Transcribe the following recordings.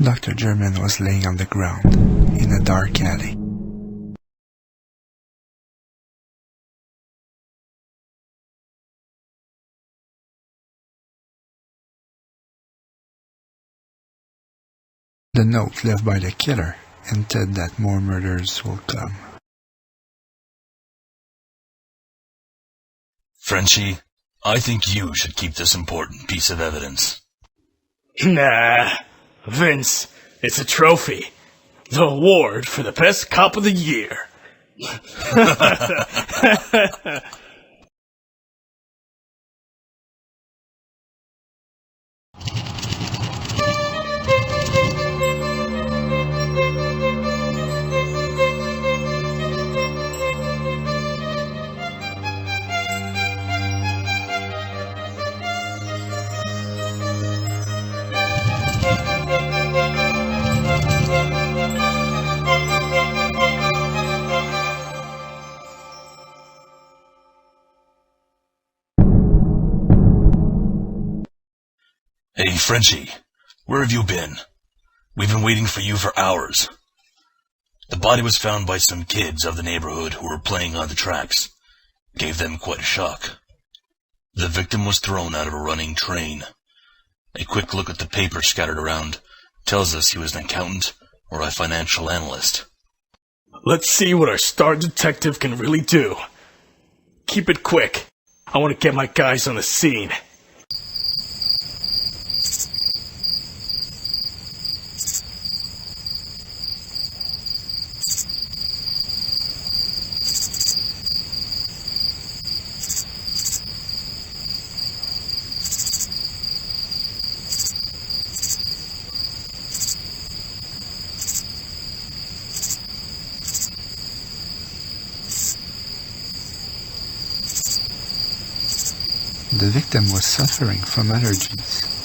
Dr. German was laying on the ground, in a dark alley. The note left by the killer hinted that more murders will come. Frenchie, I think you should keep this important piece of evidence. Nah, Vince, it's a trophy. The award for the best cop of the year. Hey, Frenchie, where have you been? We've been waiting for you for hours. The body was found by some kids of the neighborhood who were playing on the tracks. Gave them quite a shock. The victim was thrown out of a running train. A quick look at the papers scattered around tells us he was an accountant or a financial analyst. Let's see what our star detective can really do. Keep it quick. I want to get my guys on the scene. The victim was suffering from allergies.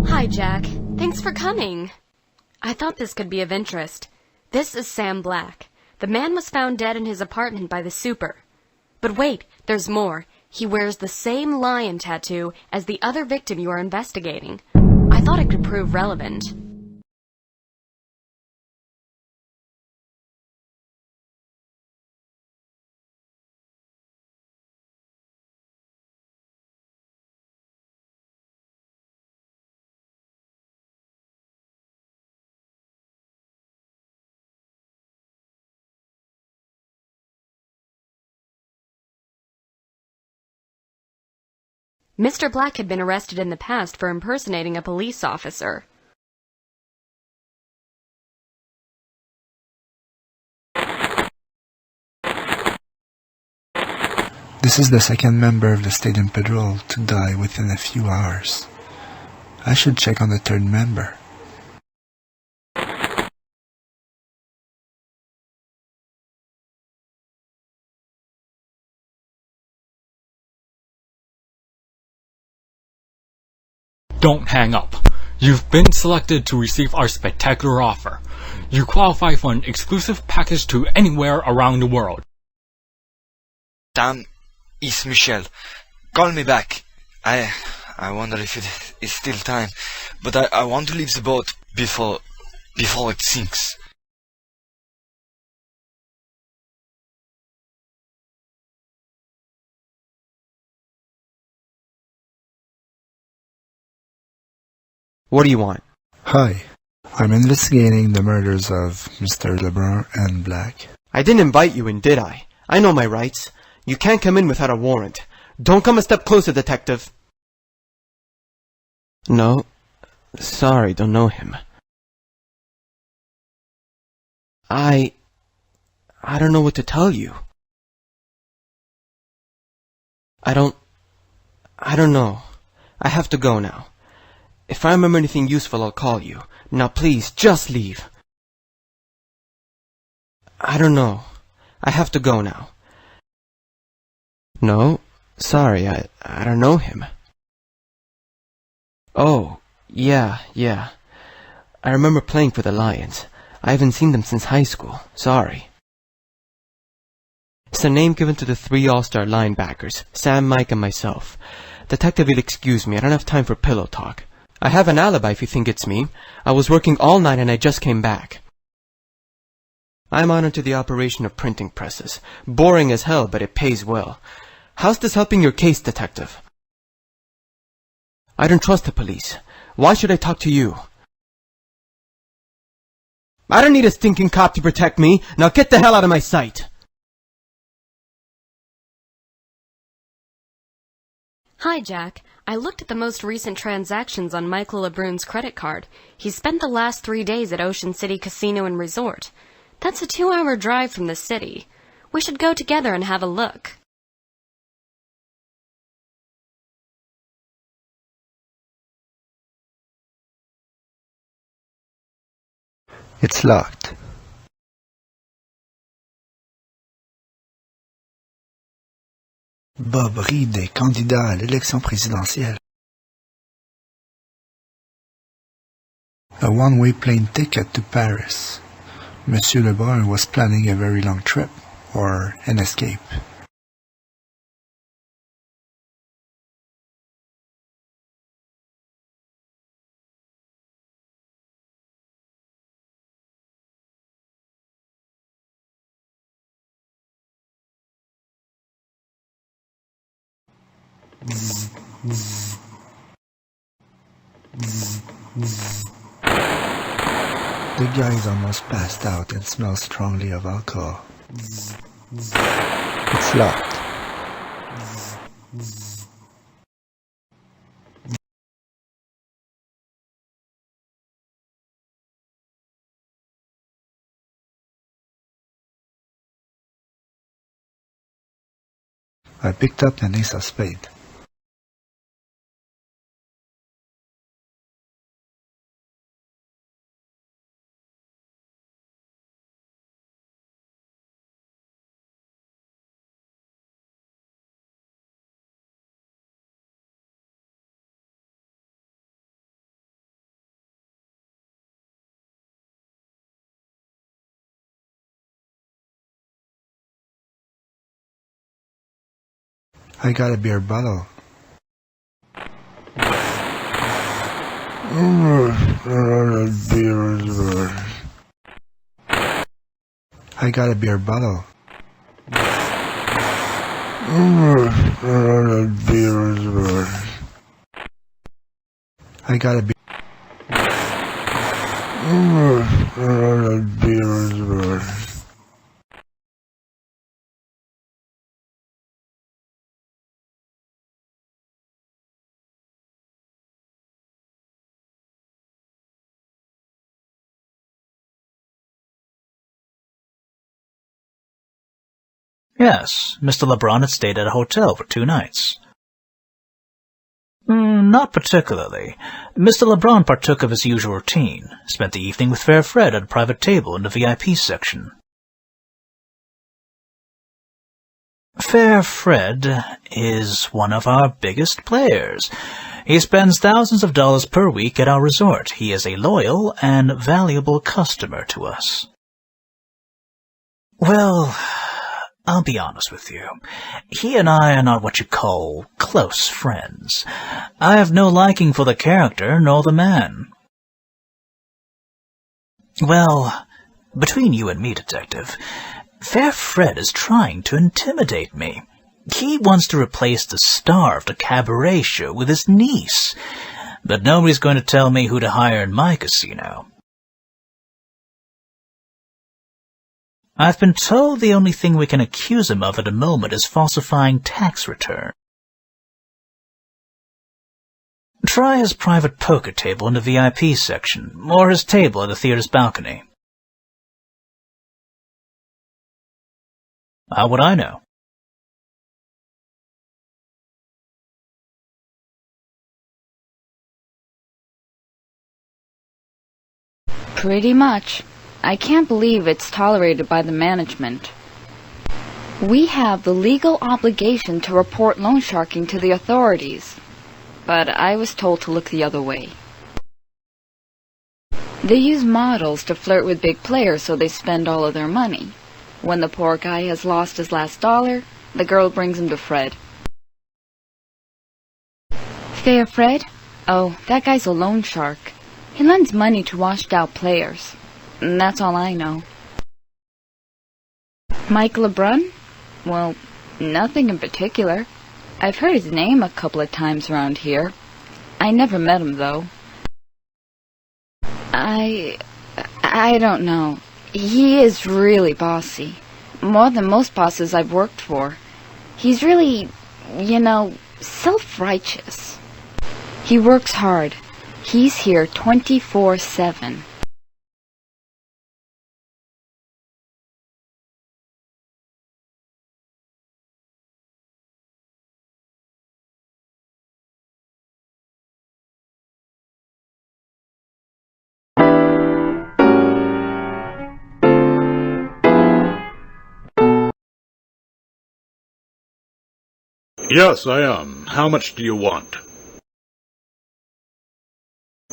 Hi, Jack. Thanks for coming. I thought this could be of interest. This is Sam Black. The man was found dead in his apartment by the super. But wait, there's more. He wears the same lion tattoo as the other victim you are investigating. I thought it could prove relevant. Mr. Black had been arrested in the past for impersonating a police officer. This is the second member of the Stadium Patrol to die within a few hours. I should check on the third member. Don't hang up. You've been selected to receive our spectacular offer. You qualify for an exclusive package to anywhere around the world. Sam, it's Michel. Call me back. I wonder if it is still time, but I want to leave the boat before it sinks. What do you want? Hi, I'm investigating the murders of Mr. Lebrun and Black. I didn't invite you in, did I? I know my rights. You can't come in without a warrant. Don't come a step closer, detective. No. Sorry, don't know him. I don't know what to tell you. I don't know. I have to go now. If I remember anything useful, I'll call you. Now please, just leave. I don't know. I have to go now. No, sorry, I don't know him. Oh, yeah. I remember playing for the Lions. I haven't seen them since high school. Sorry. It's the name given to the 3 all-star linebackers, Sam, Mike, and myself. Detective will excuse me, I don't have time for pillow talk. I have an alibi if you think it's me. I was working all night and I just came back. I'm on into the operation of printing presses. Boring as hell, but it pays well. How's this helping your case, Detective? I don't trust the police. Why should I talk to you? I don't need a stinking cop to protect me. Now get the hell out of my sight. Hi, Jack. I looked at the most recent transactions on Michael LeBrun's credit card. He spent the last 3 days at Ocean City Casino and Resort. That's a 2-hour drive from the city. We should go together and have a look. It's locked. Bob Reed est candidat à l'élection présidentielle. A one-way plane ticket to Paris. Monsieur Lebrun was planning a very long trip, or an escape. The guy is almost passed out and smells strongly of alcohol. It's locked. I picked up an ace of spades. I got a beer bottle. I got a beer bottle. I got a beer. Yes, Mr. LeBron had stayed at a hotel for 2 nights. Not particularly. Mr. LeBron partook of his usual routine, spent the evening with Fair Fred at a private table in the VIP section. Fair Fred is one of our biggest players. He spends thousands of dollars per week at our resort. He is a loyal and valuable customer to us. Well, I'll be honest with you. He and I are not what you call close friends. I have no liking for the character nor the man. Well, between you and me, Detective, Fair Fred is trying to intimidate me. He wants to replace the star of the cabaret show with his niece. But nobody's going to tell me who to hire in my casino. I've been told the only thing we can accuse him of at the moment is falsifying tax return. Try his private poker table in the VIP section, or his table at the theater's balcony. How would I know? Pretty much. I can't believe it's tolerated by the management. We have the legal obligation to report loan sharking to the authorities, but I was told to look the other way. They use models to flirt with big players so they spend all of their money. When the poor guy has lost his last dollar, the girl brings him to Fred. Fair Fred? Oh, that guy's a loan shark. He lends money to washed-out players. That's all I know. Mike LeBrun? Well, nothing in particular. I've heard his name a couple of times around here. I never met him, though. I don't know. He is really bossy. More than most bosses I've worked for. He's really, self-righteous. He works hard. He's here 24/7. Yes, I am. How much do you want?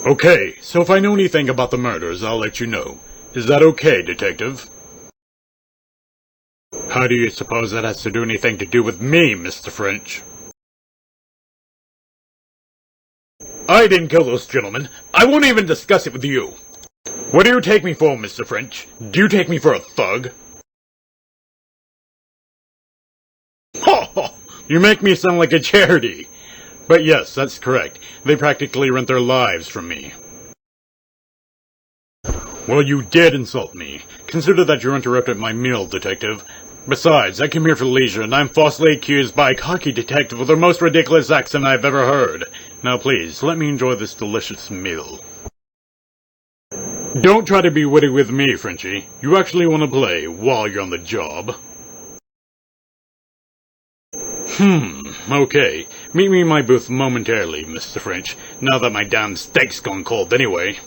Okay, so if I know anything about the murders, I'll let you know. Is that okay, Detective? How do you suppose that has to do anything to do with me, Mr. French? I didn't kill those gentlemen. I won't even discuss it with you. What do you take me for, Mr. French? Do you take me for a thug? Ha ha! You make me sound like a charity. But yes, that's correct. They practically rent their lives from me. Well, you did insult me. Consider that you interrupted my meal, Detective. Besides, I came here for leisure, and I'm falsely accused by a cocky detective with the most ridiculous accent I've ever heard. Now please, let me enjoy this delicious meal. Don't try to be witty with me, Frenchie. You actually want to play while you're on the job. Okay. Meet me in my booth momentarily, Mr. French, now that my damn steak's gone cold anyway.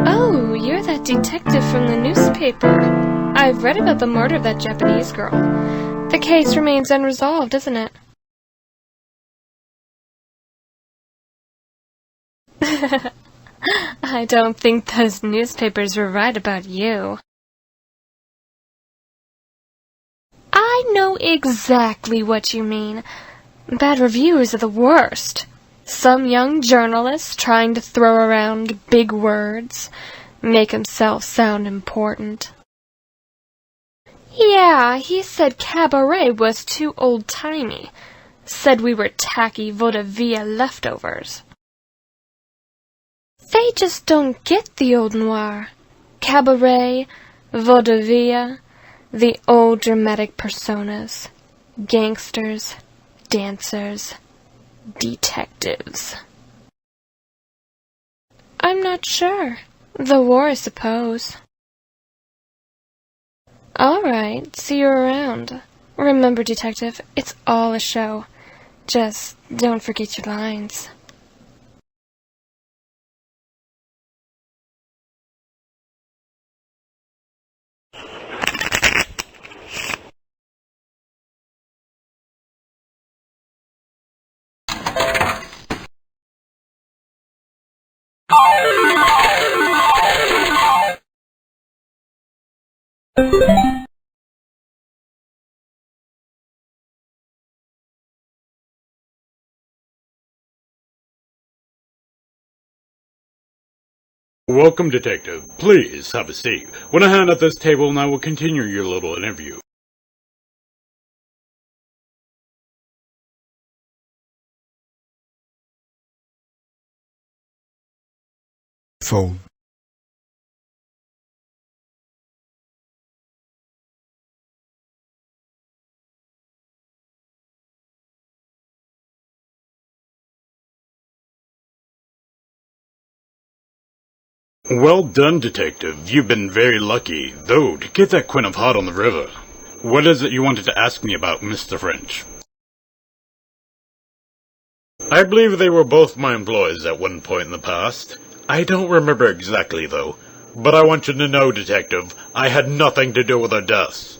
Oh, you're that detective from the newspaper. I've read about the murder of that Japanese girl. The case remains unresolved, isn't it? I don't think those newspapers were right about you. I know exactly what you mean. Bad reviews are the worst. Some young journalist trying to throw around big words, make himself sound important. Yeah, he said cabaret was too old-timey. Said we were tacky vaudeville leftovers. They just don't get the old noir. Cabaret, vaudeville, the old dramatic personas. Gangsters, dancers, detectives. I'm not sure. The war, I suppose. All right, see you around. Remember, Detective, it's all a show. Just don't forget your lines. Welcome, Detective. Please, have a seat. When I hand at this table, and I will continue your little interview. Fold. Well done, Detective. You've been very lucky, though, to get that quint of hot on the river. What is it you wanted to ask me about, Mr. French? I believe they were both my employees at one point in the past. I don't remember exactly, though. But I want you to know, Detective, I had nothing to do with their deaths.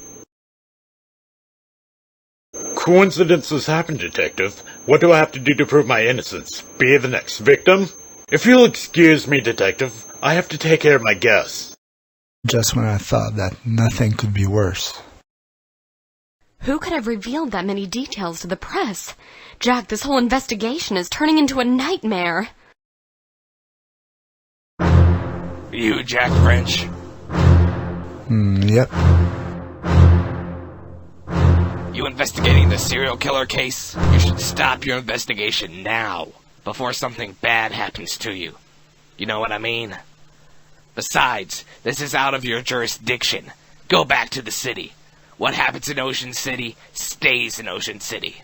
Coincidences happen, Detective. What do I have to do to prove my innocence? Be the next victim? If you'll excuse me, Detective, I have to take care of my guests. Just when I thought that nothing could be worse. Who could have revealed that many details to the press? Jack, this whole investigation is turning into a nightmare. You, Jack French? Yep. You investigating the serial killer case? You should stop your investigation now, before something bad happens to you. You know what I mean? Besides, this is out of your jurisdiction. Go back to the city. What happens in Ocean City stays in Ocean City.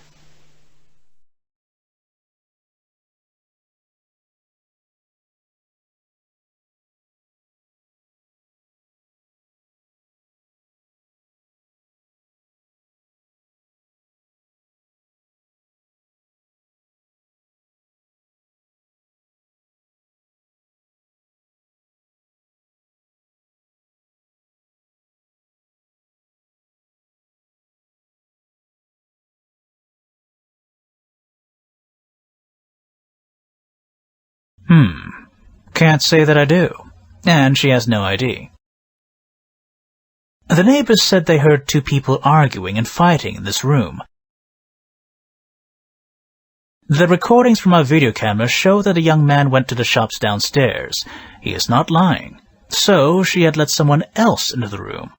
Can't say that I do. And she has no ID. The neighbors said they heard two people arguing and fighting in this room. The recordings from our video camera show that a young man went to the shops downstairs. He is not lying. So she had let someone else into the room.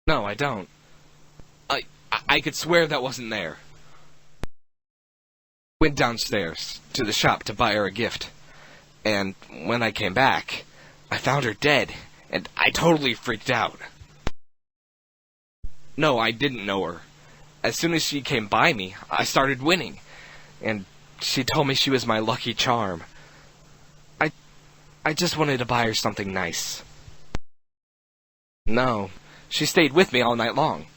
No, I don't. I could swear that wasn't there. Went downstairs to the shop to buy her a gift. And when I came back, I found her dead, and I totally freaked out. No, I didn't know her. As soon as she came by me, I started winning, and she told me she was my lucky charm. I just wanted to buy her something nice. No, she stayed with me all night long.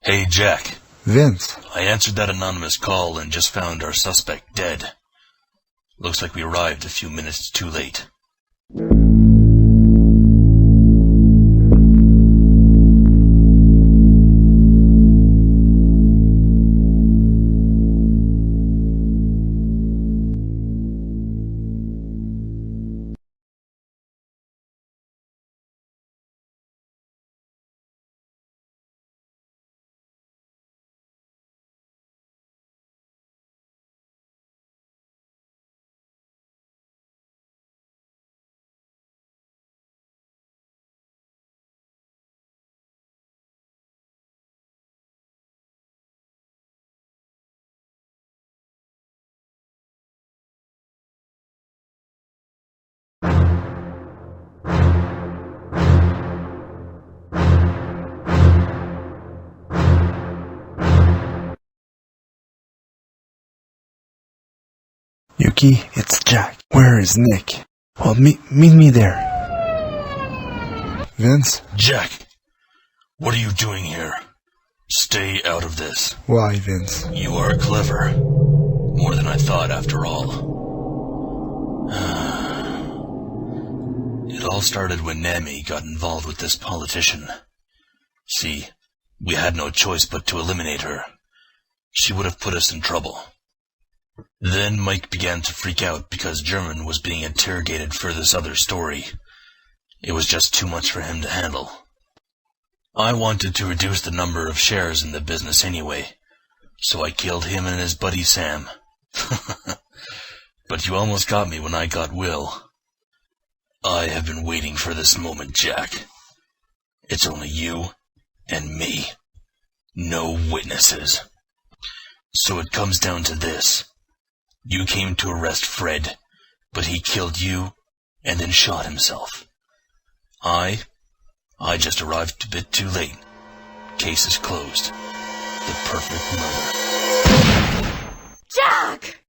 Hey, Jack. Vince. I answered that anonymous call and just found our suspect dead. Looks like we arrived a few minutes too late. Yuki, it's Jack. Where is Nick? Well, meet me there. Vince? Jack, what are you doing here? Stay out of this. Why, Vince? You are clever. More than I thought, after all. It all started when Nami got involved with this politician. See, we had no choice but to eliminate her. She would have put us in trouble. Then Mike began to freak out because German was being interrogated for this other story. It was just too much for him to handle. I wanted to reduce the number of shares in the business anyway, so I killed him and his buddy Sam. But you almost got me when I got Will. I have been waiting for this moment, Jack. It's only you and me. No witnesses. So it comes down to this. You came to arrest Fred, but he killed you and then shot himself. I I just arrived a bit too late. Case is closed. The perfect murder. Jack!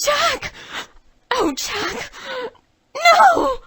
Jack! Oh, Jack! No!